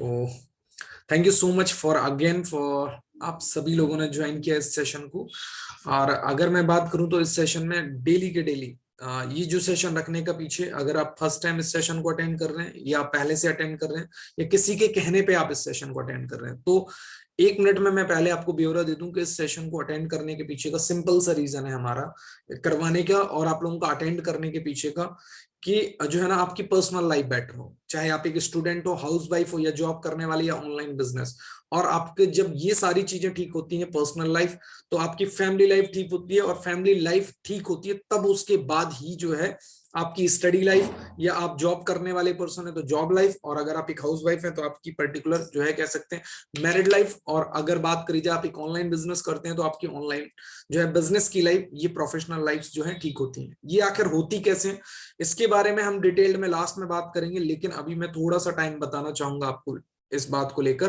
तो thank you so much for again for आप सभी लोगों ने ज्वाइन किया इस सेशन को। और अगर मैं बात करूं तो इस सेशन में डेली के डेली ये जो सेशन रखने का पीछे, अगर आप फर्स्ट टाइम इस सेशन को अटेंड कर रहे हैं या पहले से अटेंड कर रहे हैं या किसी के कहने पे आप इस सेशन को अटेंड कर रहे हैं, तो 1 मिनट में मैं पहले आपको ब्यौरा दे दूं कि इस सेशन को अटेंड करने के पीछे का सिंपल सा रीजन है हमारा करवाने का और आप लोगों का अटेंड करने के पीछे का, कि जो है ना आपकी पर्सनल लाइफ बेटर हो, चाहे आप एक स्टूडेंट हो, हाउस वाइफ हो या जॉब करने वाले या ऑनलाइन बिजनेस। और आपके जब ये सारी चीजें ठीक होती हैं, पर्सनल लाइफ, तो आपकी फैमिली लाइफ ठीक होती है, और फैमिली लाइफ ठीक होती है तब उसके बाद ही जो है आपकी स्टडी लाइफ, या आप जॉब करने वाले पर्सन है तो जॉब लाइफ, और अगर आप एक हाउस वाइफ है तो आपकी पर्टिकुलर जो है कह सकते हैं मैरिड लाइफ, और अगर बात करी जाए आप एक ऑनलाइन बिजनेस करते हैं तो आपकी ऑनलाइन जो है बिजनेस की लाइफ, ये प्रोफेशनल लाइफ जो है ठीक होती है। ये आखिर होती कैसे हैं, इसके बारे में हम डिटेल्ड में लास्ट में बात करेंगे, लेकिन अभी मैं थोड़ा सा टाइम बताना चाहूंगा आपको इस बात को लेकर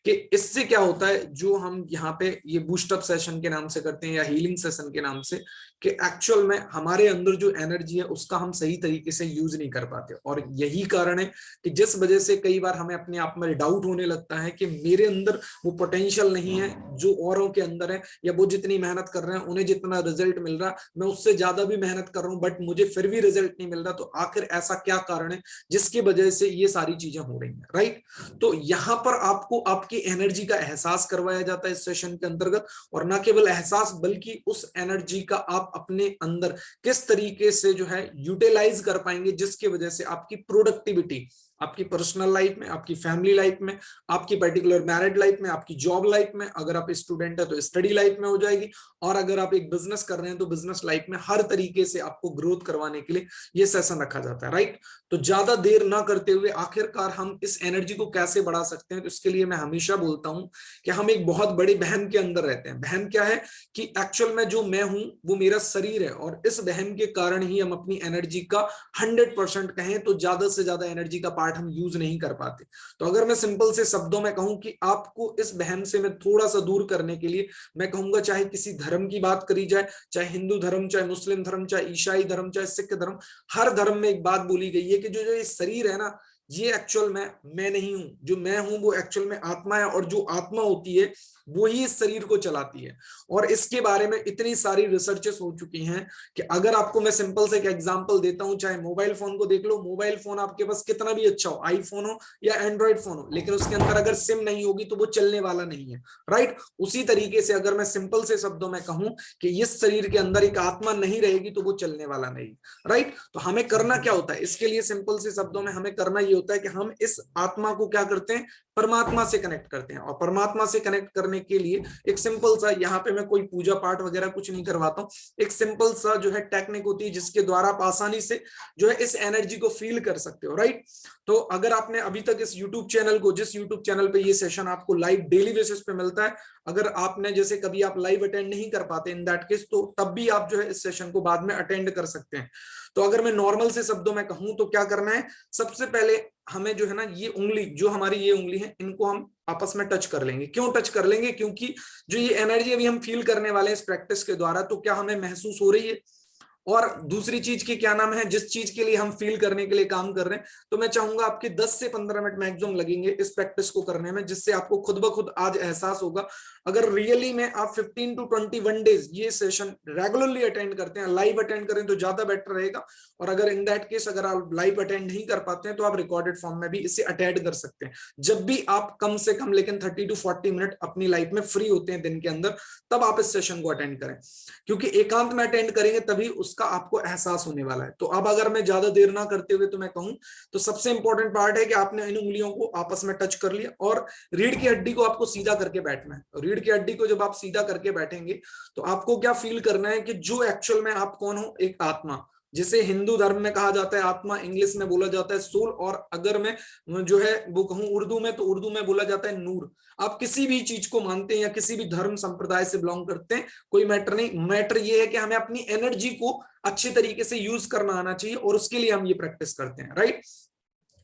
कि इससे क्या होता है जो हम यहाँ पे ये बूस्टअप सेशन के नाम से करते हैं या हीलिंग सेशन के नाम से, कि एक्चुअल में हमारे अंदर जो एनर्जी है उसका हम सही तरीके से यूज नहीं कर पाते। और यही कारण है कि जिस वजह से कई बार हमें अपने आप में डाउट होने लगता है कि मेरे अंदर वो पोटेंशियल नहीं है जो औरों के अंदर है, या वो जितनी मेहनत कर रहे हैं उन्हें जितना रिजल्ट मिल रहा, मैं उससे ज्यादा भी मेहनत कर रहा हूं बट मुझे फिर भी रिजल्ट नहीं मिल रहा। तो आखिर ऐसा क्या कारण है जिसकी वजह से ये सारी चीजें हो रही हैं, राइट? तो यहां पर आपको आपकी एनर्जी का एहसास करवाया जाता है इस सेशन के अंतर्गत, और न केवल एहसास बल्कि उस एनर्जी का आप अपने अंदर किस तरीके से जो है यूटिलाइज कर पाएंगे, जिसकी वजह से आपकी प्रोडक्टिविटी आपकी पर्सनल लाइफ में, आपकी फैमिली लाइफ में, आपकी पर्टिकुलर मैरिड लाइफ में, आपकी जॉब लाइफ में, अगर आप स्टूडेंट है तो स्टडी लाइफ में हो जाएगी, और अगर आप एक बिजनेस कर रहे हैं तो बिजनेस लाइफ में, हर तरीके से आपको ग्रोथ करवाने के लिए ये सेशन रखा जाता है, राइट? तो ज्यादा देर ना करते हुए आखिरकार हम इस एनर्जी को कैसे बढ़ा सकते हैं, तो इसके लिए मैं हमेशा बोलता हूं कि हम एक बहुत बड़ी बहन के अंदर रहते हैं। बहन क्या है कि एक्चुअल में जो मैं हूं वो मेरा शरीर है, और इस बहन के कारण ही हम अपनी एनर्जी का 100% कहें तो ज्यादा से ज्यादा एनर्जी का पार्ट हम यूज नहीं कर पाते। तो अगर मैं सिंपल से शब्दों में कहूं कि आपको इस बहन से मैं थोड़ा सा दूर करने के लिए मैं कहूंगा, चाहे किसी धर्म की बात करी जाए, चाहे हिंदू धर्म, चाहे मुस्लिम धर्म, चाहे ईसाई धर्म, चाहे सिख धर्म, हर धर्म में एक बात बोली गई है कि जो जो ये शरीर है ना, ये एक्चुअल में मैं नहीं हूं। जो मैं हूं वो एक्चुअल में आत्मा है, और जो आत्मा होती है वो ही इस शरीर को चलाती है। और इसके बारे में इतनी सारी रिसर्चेस हो चुकी हैं कि अगर आपको मैं सिंपल से एक एग्जांपल देता हूं, चाहे मोबाइल फोन को देख लो, मोबाइल फोन आपके पास कितना भी अच्छा हो, आईफोन हो या एंड्रॉइड फोन हो, लेकिन उसके अंदर अगर सिम नहीं होगी तो वो चलने वाला नहीं है, राइट? उसी तरीके से अगर मैं सिंपल से शब्दों में कहूं कि इस शरीर के अंदर एक आत्मा नहीं रहेगी तो वो चलने वाला नहीं, राइट? तो हमें करना क्या होता है इसके लिए, सिंपल से शब्दों में हमें करना ये होता है कि हम इस आत्मा को क्या करते हैं, परमात्मा से कनेक्ट करते हैं। और परमात्मा से कनेक्ट करने के लिए एक सिंपल सा, यहाँ पे मैं कोई पूजा पाठ वगैरह कुछ नहीं करवाता हूँ, एक सिंपल सा जो है टेक्निक होती है जिसके द्वारा आप आसानी से जो है इस एनर्जी को फील कर सकते हो, राइट? तो अगर आपने अभी तक इस यूट्यूब चैनल को, जिस यूट्यूब चैनल पे ये सेशन आपको लाइव डेली बेसिस पे मिलता है, अगर आपने जैसे कभी आप लाइव अटेंड नहीं कर पाते इन दैट केस, तो तब भी आप जो है इस सेशन को बाद में अटेंड कर सकते हैं। तो अगर मैं नॉर्मल से शब्दों में कहूं तो क्या करना है, सबसे पहले हमें जो है ना ये उंगली, जो हमारी ये उंगली है, इनको हम आपस में टच कर लेंगे। क्यों टच कर लेंगे? क्योंकि जो ये एनर्जी अभी हम फील करने वाले हैं इस प्रैक्टिस के द्वारा, तो क्या हमें महसूस हो रही है? और दूसरी चीज की क्या नाम है, जिस चीज के लिए हम फील करने के लिए काम कर रहे हैं, तो मैं चाहूंगा आपके 10 से 15 मिनट मैक्सिमम लगेंगे इस प्रैक्टिस को करने में, जिससे आपको खुद ब खुद आज एहसास होगा। अगर रियली में आप 15 टू 21 डेज ये सेशन रेगुलरली अटेंड करते हैं, लाइव अटेंड करें तो ज्यादा बेटर रहेगा। और अगर इन दैट केस अगर आप लाइव अटेंड नहीं कर पाते हैं तो आप रिकॉर्डेड फॉर्म में भी इसे अटेंड कर सकते हैं। जब भी आप कम से कम लेकिन 30 टू 40 मिनट अपनी लाइफ में फ्री होते हैं दिन के अंदर, तब आप इस सेशन को अटेंड करें, क्योंकि एकांत में अटेंड करेंगे तभी उसका आपको एहसास होने वाला है। तो अब अगर मैं ज्यादा देर ना करते हुए तो मैं कहूं, तो सबसे इंपॉर्टेंट पार्ट है कि आपने इन उंगलियों को आपस में टच कर लिया, और रीढ़ की हड्डी को आपको सीधा करके बैठना है। रीढ़ की हड्डी को जब आप सीधा करके बैठेंगे तो आपको क्या फील करना है कि जो एक्चुअल में आप कौन हो, एक आत्मा, जिसे हिंदू धर्म में कहा जाता है आत्मा, इंग्लिश में बोला जाता है सोल, और अगर मैं जो है वो कहूं उर्दू में, तो उर्दू में बोला जाता है नूर। आप किसी भी चीज को मानते हैं या किसी भी धर्म संप्रदाय से बिलोंग करते हैं, कोई मैटर नहीं, मैटर ये है कि हमें अपनी एनर्जी को अच्छे तरीके से यूज करना आना चाहिए, और उसके लिए हम ये प्रैक्टिस करते हैं, राइट?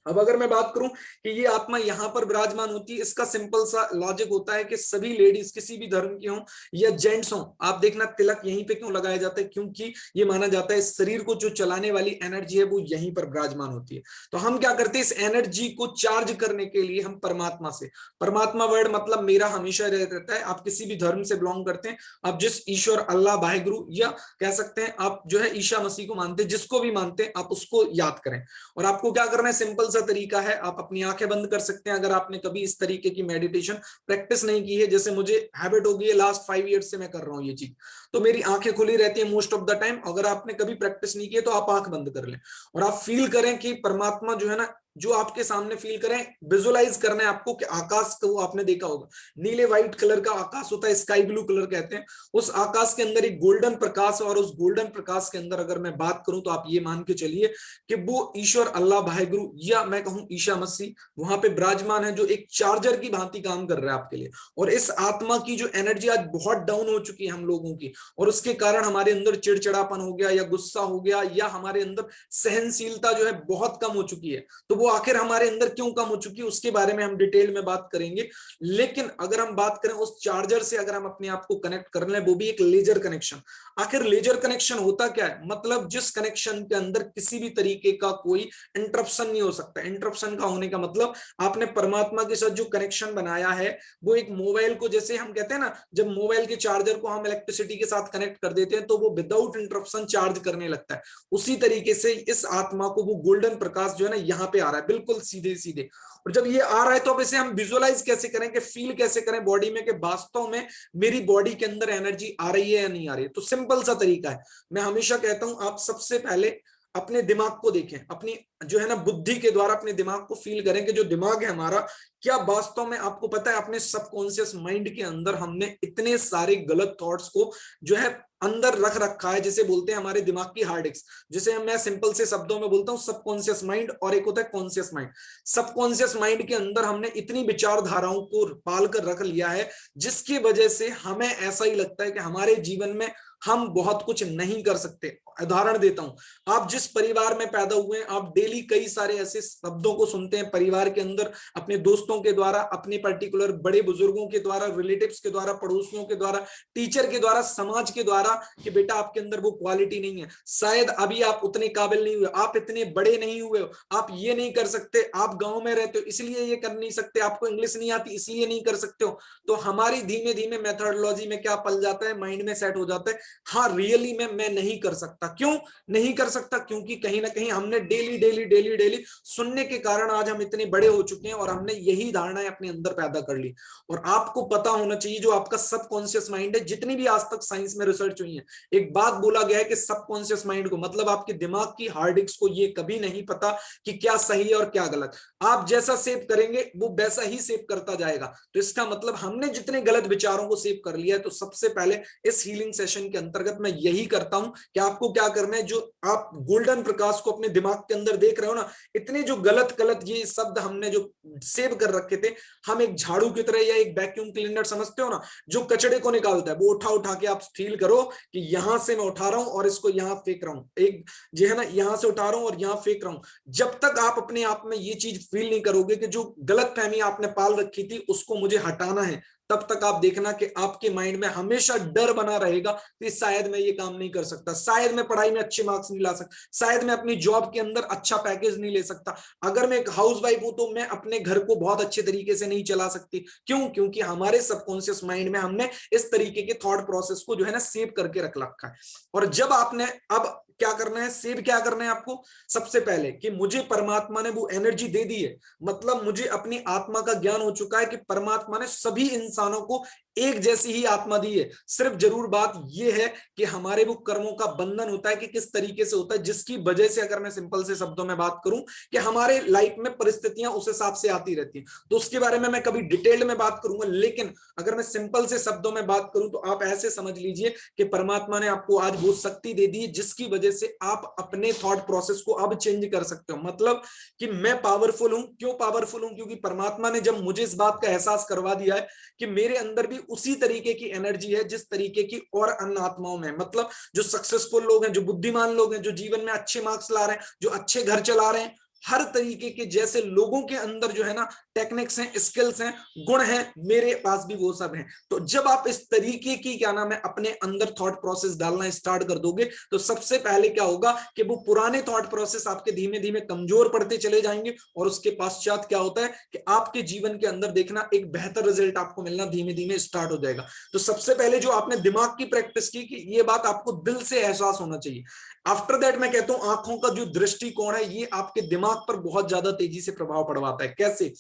अब अगर मैं बात करूं कि ये आत्मा यहाँ पर विराजमान होती है, इसका सिंपल सा लॉजिक होता है कि सभी लेडीज किसी भी धर्म की हों या जेंट्स हों, आप देखना तिलक यहीं पे क्यों लगाया जाता है, क्योंकि ये माना जाता है इस शरीर को जो चलाने वाली एनर्जी है वो यहीं पर विराजमान होती है। तो हम क्या करते हैं, इस एनर्जी को चार्ज करने के लिए हम परमात्मा से, परमात्मा वर्ड मतलब मेरा हमेशा रहता है, आप किसी भी धर्म से बिलोंग करते हैं, आप जिस ईश्वर अल्लाह वाहिगुरु या कह सकते हैं आप जो है ईशा मसीह को मानते हैं, जिसको भी मानते हैं आप उसको याद करें। और आपको क्या करना है, सिंपल सा तरीका है, आप अपनी आंखें बंद कर सकते हैं अगर आपने कभी इस तरीके की मेडिटेशन प्रैक्टिस नहीं की है, जैसे मुझे हैबिट हो गई है लास्ट 5 ईयर्स से मैं कर रहा हूँ ये चीज, तो मेरी आंखें खुली रहती है मोस्ट ऑफ द टाइम। अगर आपने कभी प्रैक्टिस नहीं की है तो आप आंख बंद कर लें और आप फील करें कि परमात्मा जो है ना, जो आपके सामने फील करें, विजुअलाइज करना है आपको कि आकाश को आपने देखा होगा, नीले व्हाइट कलर का आकाश होता है, स्काई ब्लू कलर कहते हैं, उस आकाश के अंदर एक गोल्डन प्रकाश, और उस गोल्डन प्रकाश के अंदर अगर मैं बात करूं तो आप ये मान के चलिए कि वो ईश्वर अल्लाह वाहिगुरु या मैं कहूं ईशा मसीह वहां पे विराजमान है, जो एक चार्जर की भांति काम कर रहा है आपके लिए। और इस आत्मा की जो एनर्जी आज बहुत डाउन हो चुकी है हम लोगों की, और उसके कारण हमारे अंदर चिड़चिड़ापन हो गया या गुस्सा हो गया या हमारे अंदर सहनशीलता जो है बहुत कम हो चुकी है। तो वो आखिर हमारे अंदर क्यों कम हो चुकी है उसके बारे में हम डिटेल में बात करेंगे। लेकिन अगर हम बात करें उस चार्जर से अगर हम अपने आप को कनेक्ट कर लें, वो भी एक लेजर कनेक्शन। आखिर लेजर कनेक्शन होता क्या है, मतलब जिस कनेक्शन के अंदर किसी भी तरीके का कोई इंटरप्शन नहीं हो सकता। इंटरप्शन का होने का मतलब आपने परमात्मा के साथ जो कनेक्शन बनाया है वो एक मोबाइल को, जैसे हम कहते हैं ना, जब मोबाइल के चार्जर को हम इलेक्ट्रिसिटी के साथ कनेक्ट कर देते हैं तो वो विदाउट इंटरप्शन चार्ज करने लगता है। उसी तरीके से इस आत्मा को वो गोल्डन प्रकाश जो है ना यहाँ पे आ रहा है बिल्कुल सीधे सीधे। और जब ये आ रहा है तो अब इसे हम विजुअलाइज कैसे करें, कि फील कैसे करें बॉडी में, कि वास्तव में मेरी बॉडी के अंदर एनर्जी आ रही है या नहीं आ रही है। तो सिंपल सा तरीका है, मैं हमेशा कहता हूं आप सबसे पहले अपने दिमाग को देखें, अपनी जो है ना बुद्धि के द्वारा अपने दिमाग को फील करें कि जो दिमाग है हमारा, क्या वास्तव में आपको पता है अपने सबकॉन्शियस माइंड के अंदर हमने इतने सारे गलत थॉट्स को जो है अंदर रख रखा है, जिसे बोलते हैं हमारे दिमाग की हार्ड डिस्क, जिसे मैं सिंपल से शब्दों में बोलता हूं सबकॉन्शियस माइंड, और एक होता है कॉन्शियस माइंड। सबकॉन्शियस माइंड के अंदर हमने इतनी विचारधाराओं को पाल कर रख लिया है जिसकी वजह से हमें ऐसा ही लगता है कि हमारे जीवन में हम बहुत कुछ नहीं कर सकते। उदाहरण देता हूं, आप जिस परिवार में पैदा हुए हैं, आप डेली कई सारे ऐसे शब्दों को सुनते हैं परिवार के अंदर, अपने दोस्तों के द्वारा, अपने पर्टिकुलर बड़े बुजुर्गों के द्वारा, रिलेटिव्स के द्वारा, पड़ोसियों के द्वारा, टीचर के द्वारा, समाज के द्वारा, कि बेटा आपके अंदर वो क्वालिटी नहीं है, शायद अभी आप उतने काबिल नहीं हुए, आप इतने बड़े नहीं हुए हो, आप ये नहीं कर सकते, आप गांव में रहते हो इसलिए ये कर नहीं सकते, आपको इंग्लिश नहीं आती इसलिए नहीं कर सकते हो। तो हमारी धीमे धीमे मेथोडोलॉजी में क्या पल जाता है, माइंड में सेट हो जाता है, हाँ रियली में मैं नहीं कर सकता। क्यों नहीं कर सकता, क्योंकि कहीं ना कहीं हमने डेली डेली डेली डेली सुनने के कारण आज हम इतने बड़े हो चुके हैं और हमने यही धारणाएं अपने अंदर पैदा कर ली। और आपको पता होना चाहिए जो आपका सबकॉन्शियस माइंड है, जितनी भी आज तक साइंस में रिसर्च हुई है, एक बात बोला गया है कि सबकॉन्शियस माइंड को मतलब आपके दिमाग की हार्ड डिस्क को ये कभी नहीं पता कि क्या सही है और क्या गलत। आप जैसा सेव करेंगे वो वैसा ही सेव करता जाएगा। तो इसका मतलब हमने जितने गलत विचारों को सेव कर लिया है, तो सबसे पहले इस हीलिंग सेशन के अंतर्गत मैं यही करता हूं कि आपको क्या करना है, जो आप गोल्डन प्रकाश को अपने दिमाग के अंदर देख रहे हो ना, इतने जो गलत गलत ये शब्द हमने जो सेव कर रखे थे, हम एक झाड़ू की तरह या एक वैक्यूम क्लीनर समझते हो ना, जो कचड़े को निकालता है, वो उठा उठा के आप फील करो कि यहां से मैं उठा रहा हूं और इसको यहां फेंक रहा हूं, एक जो है ना यहां से उठा रहा हूं और यहां फेंक रहा हूं। जब तक आप अपने आप में ये चीज फील नहीं करोगे कि जो गलत फहमी आपने पाल रखी थी उसको मुझे हटाना है, तब तक आप देखना कि आपके माइंड में हमेशा डर बना रहेगा कि शायद मैं ये काम नहीं कर सकता, शायद मैं पढ़ाई में अच्छे मार्क्स नहीं ला सकता, शायद मैं अपनी जॉब के अंदर अच्छा पैकेज नहीं ले सकता, अगर मैं एक हाउस वाइफ हूं तो मैं अपने घर को बहुत अच्छे तरीके से नहीं चला सकती। क्यों? क्योंकि हमारे सबकॉन्शियस माइंड में हमने इस तरीके के थॉट प्रोसेस को जो है ना सेव करके रख रखा है। और जब आपने अब क्या करना है, सेव क्या करना है आपको, सबसे पहले कि मुझे परमात्मा ने वो एनर्जी दे दी है, मतलब मुझे अपनी आत्मा का ज्ञान हो चुका है कि परमात्मा ने सभी इंसानों को एक जैसी ही आत्मा दी है। सिर्फ जरूर बात यह है कि हमारे वो कर्मों का बंधन होता है कि किस तरीके से होता है, जिसकी वजह से अगर मैं सिंपल से शब्दों में बात करूं कि हमारे लाइफ में परिस्थितियां उस हिसाब से आती रहती हैं, तो उसके बारे में मैं कभी डिटेल में बात करूंगा। लेकिन अगर मैं सिंपल से शब्दों में बात करूं तो आप ऐसे समझ लीजिए कि परमात्मा ने आपको आज वो शक्ति दे दी है जिसकी वजह से आप अपने थॉट प्रोसेस को अब चेंज कर सकते हो। मतलब कि मैं पावरफुल हूं, क्यों पावरफुल हूं, क्योंकि परमात्मा ने जब मुझे इस बात का एहसास करवा दिया है कि मेरे अंदर भी उसी तरीके की एनर्जी है जिस तरीके की और अन्य आत्माओं में। मतलब जो सक्सेसफुल लोग हैं, जो बुद्धिमान लोग हैं, जो जीवन में अच्छे मार्क्स ला रहे हैं, जो अच्छे घर चला रहे हैं, हर तरीके के जैसे लोगों के अंदर जो है ना टेक्निक्स हैं, स्किल्स हैं, गुण हैं, मेरे पास भी वो सब हैं। तो जब आप इस तरीके की क्या नाम है अपने अंदर थॉट प्रोसेस डालना स्टार्ट कर दोगे तो सबसे पहले क्या होगा कि वो पुराने थॉट प्रोसेस आपके धीमे धीमे कमजोर पड़ते चले जाएंगे, और उसके पश्चात क्या होता है कि आपके जीवन के अंदर देखना एक बेहतर रिजल्ट आपको मिलना धीमे धीमे स्टार्ट हो जाएगा। तो सबसे पहले जो आपने दिमाग की प्रैक्टिस की कि ये बात आपको दिल से एहसास होना चाहिए। आफ्टर दैट मैं कहता हूं आंखों का जो दृष्टिकोण है ये आपके दिमाग पर बहुत ज्यादा तेजी से प्रभाव पड़वाता है। कैसे?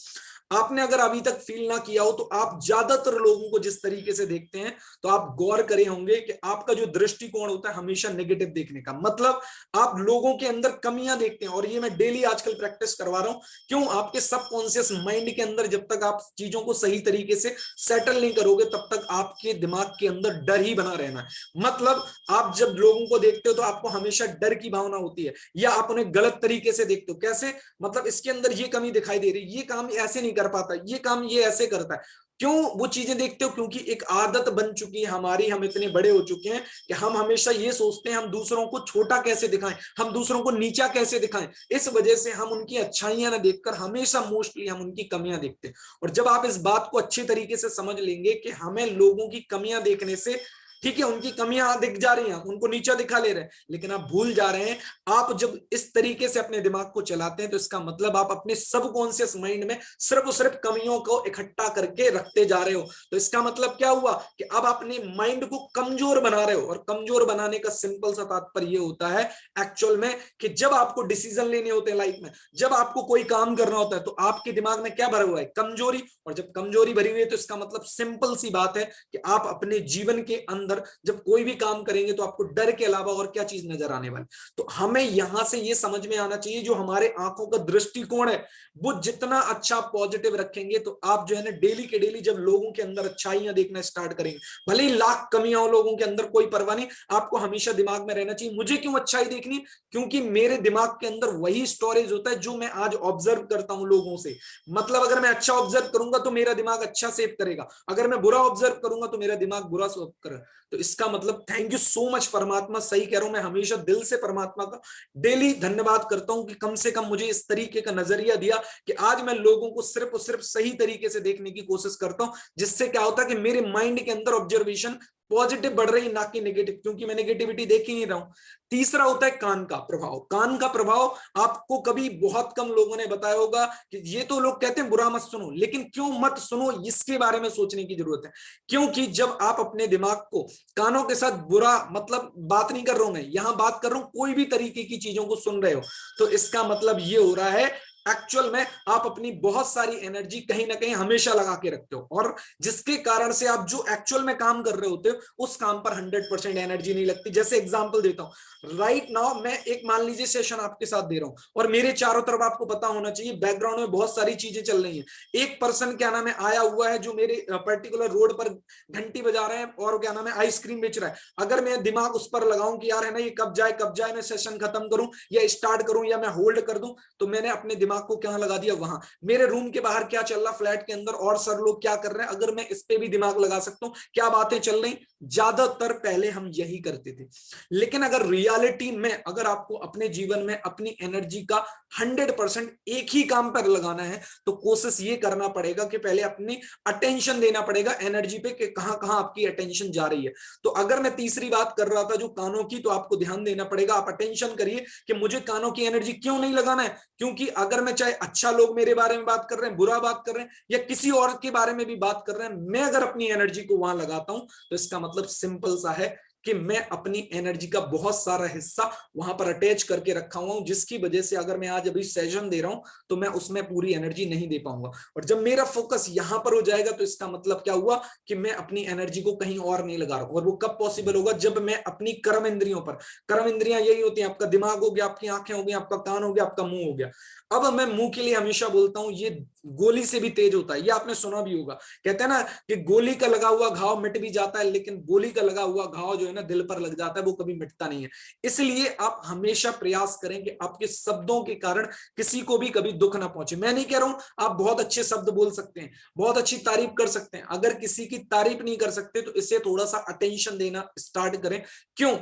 आपने अगर अभी तक फील ना किया हो तो आप ज्यादातर लोगों को जिस तरीके से देखते हैं तो आप गौर करे होंगे कि आपका जो दृष्टिकोण होता है हमेशा नेगेटिव देखने का, मतलब आप लोगों के अंदर कमियां देखते हैं। और ये मैं डेली आजकल प्रैक्टिस करवा रहा हूं। क्यों? आपके सबकॉन्शियस माइंड के अंदर जब तक आप चीजों को सही तरीके से सेटल नहीं करोगे तब तक आपके दिमाग के अंदर डर ही बना रहना है। मतलब आप जब लोगों को देखते हो तो आपको हमेशा डर की भावना होती है, या आप उन्हें गलत तरीके से देखते हो। कैसे? मतलब इसके अंदर ये कमी दिखाई दे रही, ये काम ऐसे नहीं कर पाता, ये काम ये ऐसे करता है। क्यों वो चीजें देखते हो? क्योंकि एक आदत बन चुकी है हमारी, हम इतने बड़े हो चुके हैं कि हम हमेशा ये सोचते हैं हम दूसरों को छोटा कैसे दिखाएं, हम दूसरों को नीचा कैसे दिखाएं। इस वजह से हम उनकी अच्छाइयां ना देखकर हमेशा मोस्टली हम उनकी कमियां देखते हैं। और जब आप इस बात को अच्छे तरीके से समझ लेंगे कि हमें लोगों की कमियां देखने से, ठीक है उनकी कमियां दिख जा रही हैं, उनको नीचा दिखा ले रहे हैं, लेकिन आप भूल जा रहे हैं। आप जब इस तरीके से अपने दिमाग को चलाते हैं तो इसका मतलब आप अपने सबकॉन्शियस माइंड में सिर्फ और सिर्फ कमियों को इकट्ठा करके रखते जा रहे हो। तो इसका मतलब क्या हुआ कि अब अपने माइंड को कमजोर बना रहे हो। और कमजोर बनाने का सिंपल सा तात्पर्य होता है एक्चुअल में कि जब आपको डिसीजन लेने होते हैं लाइफ में, जब आपको कोई काम करना होता है तो आपके दिमाग में क्या भरा हुआ है? कमजोरी। और जब कमजोरी भरी हुई है तो इसका मतलब सिंपल सी बात है कि आप अपने जीवन के अंदर जब कोई भी काम करेंगे तो आपको डर के अलावा और क्या चीज नजर आने वाली। तो हमें यहां से ये समझ में आना चाहिए जो हमारे आंखों का दृष्टिकोण है वो जितना अच्छा पॉजिटिव रखेंगे तो आप जो है ना डेली के डेली जब लोगों के अंदर अच्छाइयां देखना स्टार्ट करेंगे, भले ही लाख कमियां हो लोगों के अंदर, कोई परवाह नहीं, आपको हमेशा दिमाग में रहना चाहिए मुझे क्यों अच्छाई देखनी? क्योंकि मेरे दिमाग के अंदर वही स्टोरेज होता है जो मैं आज ऑब्जर्व करता हूं लोगों से। मतलब अगर मैं अच्छा ऑब्जर्व करूंगा तो मेरा दिमाग अच्छा सेव करेगा, अगर मैं बुरा ऑब्जर्व करूंगा तो मेरा दिमाग बुरा सेव करेगा। तो इसका मतलब थैंक यू सो मच परमात्मा, सही कह रहा हूं मैं हमेशा दिल से परमात्मा का डेली धन्यवाद करता हूं कि कम से कम मुझे इस तरीके का नजरिया दिया कि आज मैं लोगों को सिर्फ और सिर्फ सही तरीके से देखने की कोशिश करता हूं, जिससे क्या होता है कि मेरे माइंड के अंदर ऑब्जर्वेशन पॉजिटिव बढ़ रही ना कि नेगेटिव, क्योंकि मैं नेगेटिविटी देख ही नहीं रहा हूं। तीसरा होता है कान का प्रभाव। कान का प्रभाव आपको कभी बहुत कम लोगों ने बताया होगा कि ये तो लोग कहते हैं बुरा मत सुनो, लेकिन क्यों मत सुनो इसके बारे में सोचने की जरूरत है। क्योंकि जब आप अपने दिमाग को कानों के साथ बुरा, मतलब बात नहीं कर रहा हूं मैं, यहां बात कर रहा हूं कोई भी तरीके की चीजों को सुन रहे हो, तो इसका मतलब ये हो रहा है एक्चुअल में आप अपनी बहुत सारी एनर्जी कहीं ना कहीं हमेशा लगा के रखते हो, और जिसके कारण से आप जो एक्चुअल में काम कर रहे होते हो उस काम पर 100% एनर्जी नहीं लगती। जैसे एग्जांपल देता हूं, राइट नाउ मैं एक मान लीजिए सेशन आपके साथ दे रहा हूं और मेरे चारों तरफ आपको पता होना चाहिए बैकग्राउंड में बहुत सारी चीजें चल रही हैं। एक पर्सन क्या नाम है आया हुआ है जो मेरे पर्टिकुलर रोड पर घंटी बजा रहे हैं और क्या नाम है आइसक्रीम बेच रहा है। अगर मैं दिमाग उस पर लगाऊं कि यार है ना ये कब जाए मैं सेशन खत्म करूं या स्टार्ट करूं या मैं होल्ड कर दूं, तो मैंने अपने दिमाग को क्या लगा दिया वहां। मेरे रूम के बाहर क्या चल रहा फ्लैट के अंदर और सर लोग क्या कर रहे हैं, अगर मैं इस पे भी दिमाग लगा सकता हूं क्या बातें चल रही, ज्यादातर पहले हम यही करते थे। लेकिन अगर रियलिटी में अगर आपको अपने जीवन में अपनी एनर्जी का 100% एक ही काम पर लगाना है तो कोशिश ये करना पड़ेगा कि पहले अपनी अटेंशन देना पड़ेगा एनर्जी पे कि कहां कहां आपकी अटेंशन जा रही है। तो अगर मैं तीसरी बात कर रहा था जो कानों की, तो आपको ध्यान देना पड़ेगा, आप अटेंशन करिए कि मुझे कानों की एनर्जी क्यों नहीं लगाना है। क्योंकि अगर मैं चाहे अच्छा लोग मेरे बारे में बात कर रहे हैं, बुरा बात कर रहे हैं या किसी और के बारे में भी बात कर रहे हैं, मैं अगर अपनी एनर्जी को वहां लगाता हूं तो इसका मतलब सिंपल सा है कि मैं अपनी एनर्जी का बहुत सारा हिस्सा वहां पर अटैच करके रखा हुआ हूं, जिसकी वजह से अगर मैं आज अभी सेशन दे रहा हूं तो मैं उसमें पूरी एनर्जी नहीं दे पाऊंगा। और जब मेरा फोकस यहां पर हो जाएगा तो इसका मतलब क्या हुआ कि मैं अपनी एनर्जी को कहीं और नहीं लगा रहा हूं। और वो कब पॉसिबल होगा? जब मैं अपनी कर्म इंद्रियों पर, कर्म इंद्रियां यही होती हैं, आपका दिमाग हो गया, आपकी आंखें हो गई, आपका कान हो गया, आपका मुंह हो गया। अब मैं मुंह के लिए हमेशा बोलता हूं ये गोली से भी तेज होता है, ये आपने सुना भी होगा, कहते हैं ना कि गोली का लगा हुआ घाव मिट भी जाता है लेकिन गोली का लगा हुआ घाव जो है ना दिल पर लग जाता है वो कभी मिटता नहीं है। इसलिए आप हमेशा प्रयास करें कि आपके शब्दों के कारण किसी को भी कभी दुख ना पहुंचे। मैं नहीं कह रहा हूं आप बहुत अच्छे शब्द बोल सकते हैं, बहुत अच्छी तारीफ कर सकते हैं, अगर किसी की तारीफ नहीं कर सकते तो इसे थोड़ा सा अटेंशन देना स्टार्ट करें। क्यों?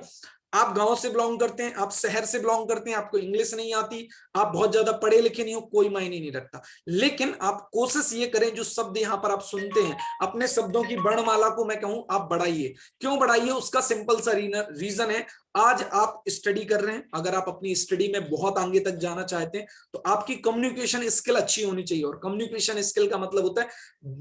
आप गांव से बिलोंग करते हैं, आप शहर से बिलोंग करते हैं, आपको इंग्लिश नहीं आती, आप बहुत ज्यादा पढ़े लिखे नहीं हो, कोई मायने नहीं रखता। लेकिन आप कोशिश ये करें, जो शब्द यहाँ पर आप सुनते हैं, अपने शब्दों की वर्णमाला को मैं कहूं आप बढ़ाइए। क्यों बढ़ाइए? उसका सिंपल सा रीजन है, आज आप स्टडी कर रहे हैं, अगर आप अपनी स्टडी में बहुत आगे तक जाना चाहते हैं तो आपकी कम्युनिकेशन स्किल अच्छी होनी चाहिए। और कम्युनिकेशन स्किल का मतलब होता है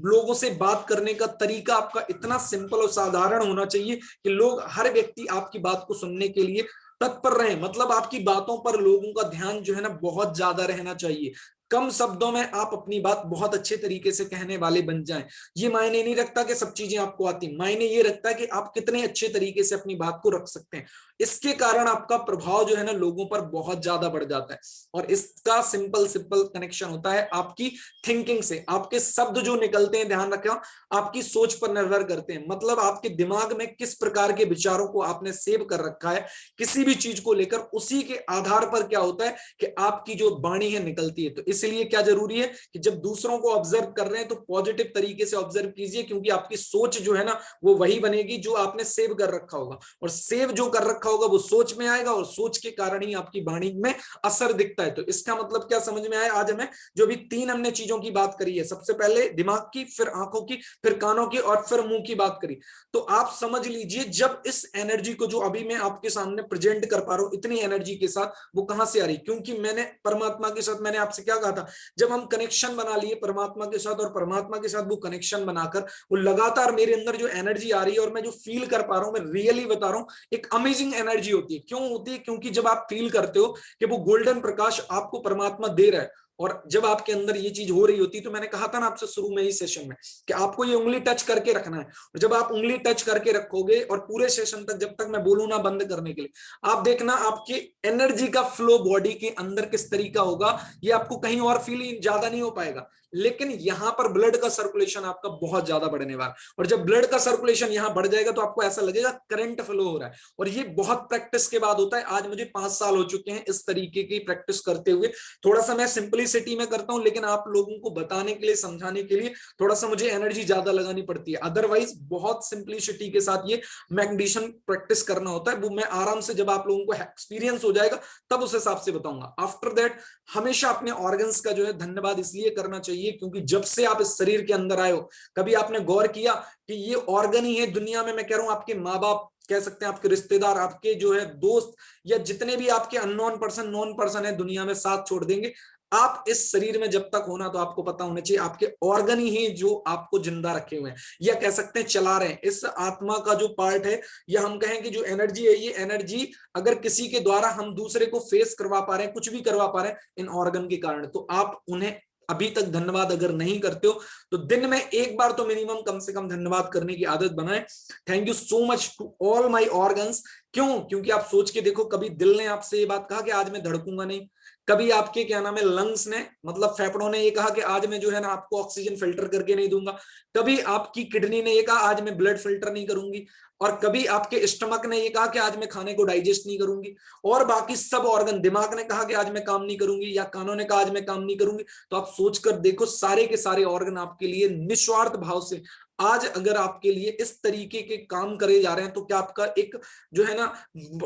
लोगों से बात करने का तरीका आपका इतना सिंपल और साधारण होना चाहिए कि लोग, हर व्यक्ति आपकी बात को सुनने के लिए तत्पर रहे। मतलब आपकी बातों पर लोगों का ध्यान जो है ना बहुत ज्यादा रहना चाहिए। कम शब्दों में आप अपनी बात बहुत अच्छे तरीके से कहने वाले बन जाएं। ये मायने नहीं रखता कि सब चीजें आपको आती, मायने ये रखता है कि आप कितने अच्छे तरीके से अपनी बात को रख सकते हैं। इसके कारण आपका प्रभाव जो है ना लोगों पर बहुत ज्यादा बढ़ जाता है। और इसका सिंपल सिंपल कनेक्शन होता है आपकी थिंकिंग से। आपके शब्द जो निकलते हैं, ध्यान रखें, आपकी सोच पर निर्भर करते हैं। मतलब आपके दिमाग में किस प्रकार के विचारों को आपने सेव कर रखा है किसी भी चीज को लेकर, उसी के आधार पर क्या होता है कि आपकी जो वाणी है निकलती है। तो इसलिए क्या जरूरी है कि जब दूसरों को ऑब्जर्व कर रहे हैं तो पॉजिटिव तरीके से ऑब्जर्व कीजिए, क्योंकि आपकी सोच जो है ना वो वही बनेगी जो आपने सेव कर रखा होगा। और सेव जो कर रखा होगा वो सोच में आएगा, और सोच के कारण ही आपकी वाणी में असर दिखता है। तो इसका मतलब क्या समझ में आया? आज हमें जो भी तीन हमने चीजों की बात करी है, सबसे पहले दिमाग की, फिर आंखों की, फिर कानों की, और फिर मुंह की बात करी। तो आप समझ लीजिए, जब इस एनर्जी को जो अभी मैं आपके सामने प्रेजेंट कर पा रहा हूं इतनी एनर्जी के साथ, वो कहां से आ रही? क्योंकि मैंने परमात्मा के साथ, मैंने आपसे क्या कहा था, जब हम कनेक्शन बना लिए परमात्मा के साथ, और परमात्मा के साथ वो कनेक्शन बनाकर वो लगातार मेरे अंदर जो एनर्जी आ रही है और मैं जो फील कर पा रहा हूं, मैं रियली बता रहा हूं, एक अमेजिंग एनर्जी होती है। क्यों होती है? क्योंकि जब आप फील करते हो कि वो गोल्डन प्रकाश आपको परमात्मा दे रहा है, और जब आपके अंदर ये चीज हो रही होती है, तो मैंने कहा था ना आपसे शुरू में ही सेशन में कि आपको ये उंगली टच करके रखना है। और जब आप उंगली टच करके रखोगे और पूरे सेशन तक, जब तक मैं बोलूं ना बंद करने के लिए, आप देखना आपकी एनर्जी का फ्लो बॉडी के अंदर किस तरीका होगा। ये आपको कहीं और फील ज्यादा नहीं हो पाएगा, लेकिन यहां पर ब्लड का सर्कुलेशन आपका बहुत ज्यादा बढ़ने वाला। और जब ब्लड का सर्कुलेशन यहां बढ़ जाएगा तो आपको ऐसा लगेगा करंट फ्लो हो रहा है। और ये बहुत प्रैक्टिस के बाद होता है। आज मुझे 5 साल हो चुके हैं इस तरीके की प्रैक्टिस करते हुए। थोड़ा सा मैं सिंपलिसिटी में करता हूं, लेकिन आप लोगों को बताने के लिए, समझाने के लिए थोड़ा सा मुझे एनर्जी ज्यादा लगानी पड़ती है। अदरवाइज बहुत सिंपलिसिटी के साथ ये मैग्नीशियम प्रैक्टिस करना होता है। वो मैं आराम से, जब आप लोगों को एक्सपीरियंस हो जाएगा तब उस हिसाब से बताऊंगा। आफ्टर दैट हमेशा अपने ऑर्गन्स का जो है धन्यवाद इसलिए करना चाहिए क्योंकि जब से आप इस शरीर के अंदर आए हो, कभी आपने गौर किया कि ये ऑर्गन ही है दुनिया में, मैं कह रहा हूं आपके माँ बाप कह सकते हैं, आपके रिश्तेदार, आपके जो है दोस्त, या जितने भी आपके अननोन पर्सन, नॉन पर्सन है दुनिया में, साथ छोड़ देंगे। आप इस शरीर में जब तक होना, तो आपको पता होना चाहिए आपके ऑर्गन ही हैं जो आपको जिंदा रखे हुए हैं, या कह सकते हैं चला रहे हैं। इस आत्मा का जो पार्ट है, या हम कहें कि जो एनर्जी है, ये एनर्जी अगर किसी के द्वारा हम दूसरे को फेस करवा पा रहे हैं, कुछ भी करवा पा रहे हैं इन ऑर्गन के कारण, तो आप उन्हें अभी तक धन्यवाद अगर नहीं करते हो तो दिन में एक बार तो मिनिमम कम से कम धन्यवाद करने की आदत बनाएं। Thank you so much to all my organs. क्यों? क्योंकि आप सोच के देखो, कभी दिल ने आपसे ये बात कहा कि आज मैं धड़कूंगा नहीं। कभी आपके क्या नाम है लंग्स ने, मतलब फेफड़ों ने ये कहा कि आज मैं जो है ना आपको ऑक्सीजन फिल्टर करके नहीं दूंगा। कभी आपकी किडनी ने ये कहा आज मैं ब्लड फिल्टर नहीं करूंगी। और कभी आपके स्टमक ने ये कहा कि आज मैं खाने को डाइजेस्ट नहीं करूंगी। और बाकी सब ऑर्गन, दिमाग ने कहा कि आज मैं काम नहीं करूंगी, या कानों ने कहा आज मैं काम नहीं करूंगी। तो आप सोचकर देखो, सारे के सारे ऑर्गन आपके लिए निस्वार्थ भाव से आज अगर आपके लिए इस तरीके के काम करे जा रहे हैं, तो क्या आपका एक जो है ना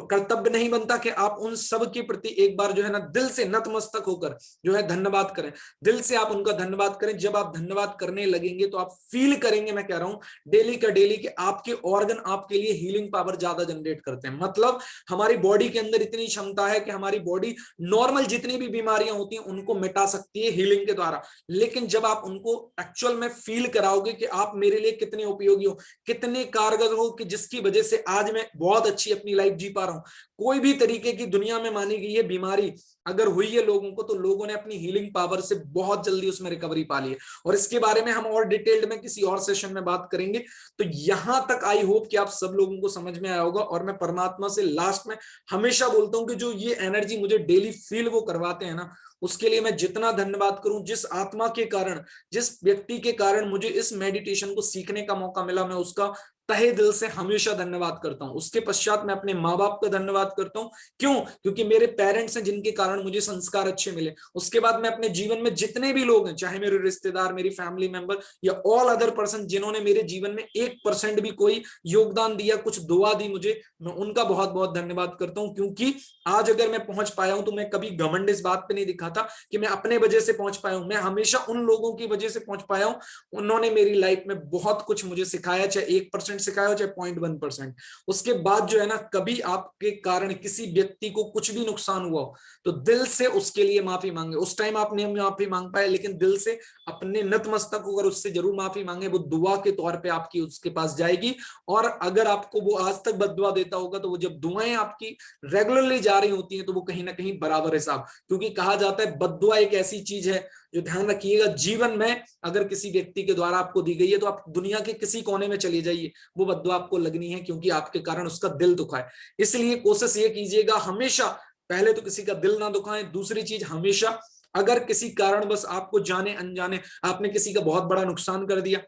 कर्तव्य नहीं बनता कि आप उन सब के प्रति एक बार जो है ना दिल से नतमस्तक होकर जो है धन्यवाद करें? दिल से आप उनका धन्यवाद करें। जब आप धन्यवाद करने लगेंगे तो आप फील करेंगे, मैं कह रहा हूं डेली का डेली, कि आपके ऑर्गन आपके लिए हीलिंग पावर ज्यादा जनरेट करते हैं। मतलब हमारी बॉडी के अंदर इतनी क्षमता है कि हमारी बॉडी नॉर्मल जितनी भी बीमारियां होती हैं उनको मिटा सकती है हीलिंग के द्वारा। लेकिन जब आप उनको एक्चुअल में फील कराओगे कि आप मेरे लिए कितने उपयोगी हो, कितने कारगर हो, कि जिसकी वजह से आज मैं बहुत अच्छी अपनी लाइफ जी पा रहा हूं। कोई भी तरीके की दुनिया में मानी गई है बीमारी अगर हुई है लोगों को, तो लोगों ने अपनी हीलिंग पावर से बहुत जल्दी उसमें रिकवरी पा ली है। और इसके बारे में हम और डिटेल्ड में किसी और सेशन में बात करेंगे। तो यहां तक आई होप कि आप सब लोगों को समझ में आया होगा। और मैं परमात्मा से लास्ट में हमेशा बोलता हूं कि जो ये एनर्जी मुझे डेली फील वो करवाते हैं ना, उसके लिए मैं जितना धन्यवाद करूं, जिस आत्मा के कारण, जिस व्यक्ति के कारण मुझे इस मेडिटेशन को सीखने का मौका मिला, मैं उसका तहे दिल से हमेशा धन्यवाद करता हूं। उसके पश्चात मैं अपने माँ बाप का धन्यवाद करता हूं। क्यों? क्योंकि मेरे पेरेंट्स हैं जिनके कारण मुझे संस्कार अच्छे मिले। उसके बाद मैं अपने जीवन में जितने भी लोग हैं, चाहे मेरे रिश्तेदार, मेरी फैमिली मेंबर या ऑल अदर पर्सन जिन्होंने मेरे जीवन में 1% भी कोई योगदान दिया, कुछ दुआ दी मुझे, मैं उनका बहुत बहुत धन्यवाद करता हूं। क्योंकि आज अगर मैं पहुंच पाया हूं तो मैं कभी घमंड इस बात पे नहीं दिखाता कि मैं अपने वजह से पहुंच पाया हूं। मैं हमेशा उन लोगों की वजह से पहुंच पाया हूं। उन्होंने मेरी लाइफ में बहुत कुछ मुझे सिखाया, चाहे 1% सिखाया हो, चाहे 0.1%। उसके बाद जो है ना, कभी आपके कारण किसी व्यक्ति को कुछ भी नुकसान हुआ हो तो दिल से उसके लिए माफी मांगे। उस टाइम आप नहीं माफी मांग पाए, लेकिन दिल से अपने नतमस्तक होकर उससे जरूर माफी मांगे। वो दुआ के तौर पे आपकी उसके पास जाएगी। और अगर आपको वो आज तक बददुआ देता होगा तो वो जब दुआएं आपकी रेगुलरली जा रही होती हैं तो वो कहीं ना कहीं बराबर हिसाब, क्योंकि कहा जाता है बददुआ एक ऐसी चीज है जो, ध्यान रखिएगा, जीवन में अगर किसी व्यक्ति के द्वारा आपको दी गई है तो आप दुनिया के किसी कोने में चले जाइए, वो बद्दुआ आपको लगनी है, क्योंकि आपके कारण उसका दिल दुखा है। इसलिए कोशिश ये कीजिएगा हमेशा, पहले तो किसी का दिल ना दुखाएं। दूसरी चीज, हमेशा अगर किसी कारण बस आपको जाने अनजाने आपने किसी का बहुत बड़ा नुकसान कर दिया,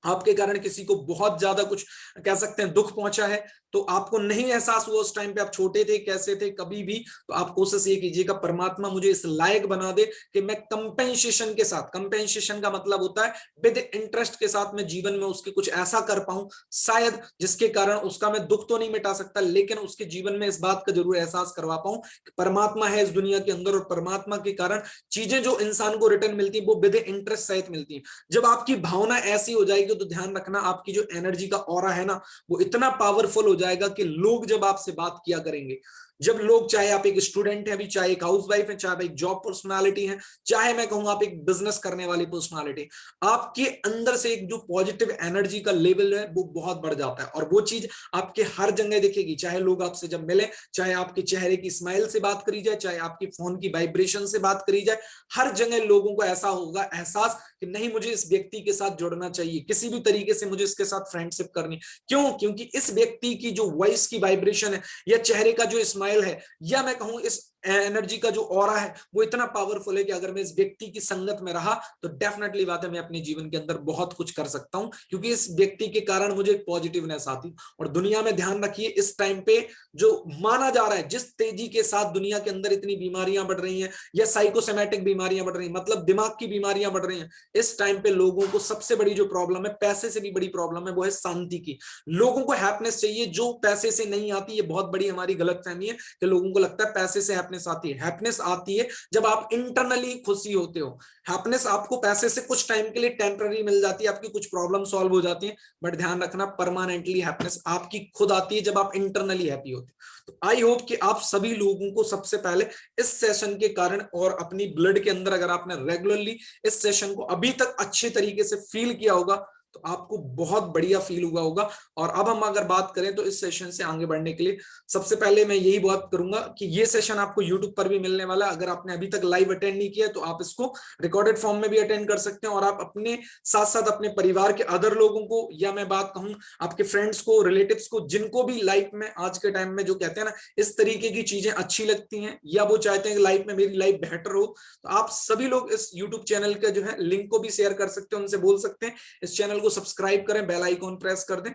आपके कारण किसी को बहुत ज्यादा कुछ कह सकते हैं दुख पहुंचा है, तो आपको नहीं एहसास हुआ उस टाइम पे, आप छोटे थे, कैसे थे, कभी भी, तो आप कोशिश ये कीजिएगा परमात्मा मुझे इस लायक बना दे कि मैं कंपेंसेशन के साथ, कंपेंसेशन का मतलब होता है विद इंटरेस्ट के साथ, मैं जीवन में उसके कुछ ऐसा कर पाऊं शायद जिसके कारण उसका मैं दुख तो नहीं मिटा सकता, लेकिन उसके जीवन में इस बात का जरूर एहसास करवा पाऊं कि परमात्मा है इस दुनिया के अंदर, और परमात्मा के कारण चीजें जो इंसान को रिटर्न मिलती है वो विद इंटरेस्ट सहित मिलती है। जब आपकी भावना ऐसी हो जाएगी तो ध्यान रखना, आपकी जो एनर्जी का ऑरा है ना, वो इतना पावरफुल हो जाएगा कि लोग जब आपसे बात किया करेंगे, जब लोग, चाहे आप एक स्टूडेंट हैं अभी, चाहे एक हाउसवाइफ है, चाहे आप एक जॉब पर्सनालिटी है, चाहे मैं कहूंगा आप एक बिजनेस करने वाली पर्सनालिटी, आपके अंदर से एक जो पॉजिटिव एनर्जी का लेवल है वो बहुत बढ़ जाता है। और वो चीज आपके हर जगह दिखेगी, चाहे लोग आपसे जब मिले, चाहे आपके चेहरे की स्माइल से बात करी जाए, चाहे आपकी फोन की वाइब्रेशन से बात करी जाए, हर जगह लोगों को ऐसा होगा एहसास कि नहीं, मुझे इस व्यक्ति के साथ जुड़ना चाहिए, किसी भी तरीके से मुझे इसके साथ फ्रेंडशिप करनी। क्यों? क्योंकि इस व्यक्ति की जो वॉइस की वाइब्रेशन है, या चेहरे का जो स्माइल है, या मैं कहूं इस एनर्जी का जो ऑरा है, वो इतना पावरफुल है कि अगर मैं इस व्यक्ति की संगत में रहा तो डेफिनेटली बात है मैं अपने जीवन के अंदर बहुत कुछ कर सकता हूं, क्योंकि इस व्यक्ति के कारण मुझे पॉजिटिवनेस आती। और दुनिया में ध्यान रखिए, इस टाइम पे जो माना जा रहा है, जिस तेजी के साथ दुनिया के अंदर इतनी बीमारियां बढ़ रही हैं, या साइकोसोमैटिक बीमारियां बढ़ रही हैं, मतलब दिमाग की बीमारियां बढ़ रही हैं, इस टाइम पे लोगों को सबसे बड़ी जो प्रॉब्लम है, पैसे से भी बड़ी प्रॉब्लम है, वो है शांति की। लोगों को हैप्पीनेस चाहिए जो पैसे से नहीं आती। ये बहुत बड़ी हमारी गलतफहमी है कि लोगों को लगता है पैसे से हैप्पीनेस आती है। हैप्पीनेस आती है जब आप इंटरनली खुशी होते हो। हैप्पीनेस आपको पैसे से कुछ टाइम के लिए टेम्पररी मिल जाती है, आपकी कुछ प्रॉब्लम सॉल्व हो जाती है, बट ध्यान रखना परमानेंटली हैप्पीनेस आपकी खुद आती है जब आप इंटरनली हैप्पी होते हो। तो आई होप कि आप सभी लोगों को सबसे पहले इस सेशन के कारण, और अपनी ब्लड के अंदर अगर आपने रेगुलरली इस सेशन को अभी तक अच्छे तरीके से फील किया होगा तो आपको बहुत बढ़िया फील हुआ होगा। और अब हम अगर बात करें तो इस सेशन से आगे बढ़ने के लिए सबसे पहले मैं यही बात करूंगा कि ये सेशन आपको यूट्यूब पर भी मिलने वाला है। अगर आपने अभी तक लाइव अटेंड नहीं किया तो आप इसको रिकॉर्डेड फॉर्म में भी अटेंड कर सकते हैं, और आप अपने साथ साथ अपने परिवार के अदर लोगों को, या मैं बात कहूं आपके फ्रेंड्स को, रिलेटिव्स को, जिनको भी लाइफ में आज के टाइम में जो कहते हैं ना इस तरीके की चीजें अच्छी लगती हैं, या वो चाहते हैं कि लाइफ में मेरी लाइफ बेहतर हो, तो आप सभी लोग इस यूट्यूब चैनल का जो है लिंक को भी शेयर कर सकते हैं, उनसे बोल सकते हैं इस चैनल को सब्सक्राइब करें, बेल आइकॉन प्रेस कर दें,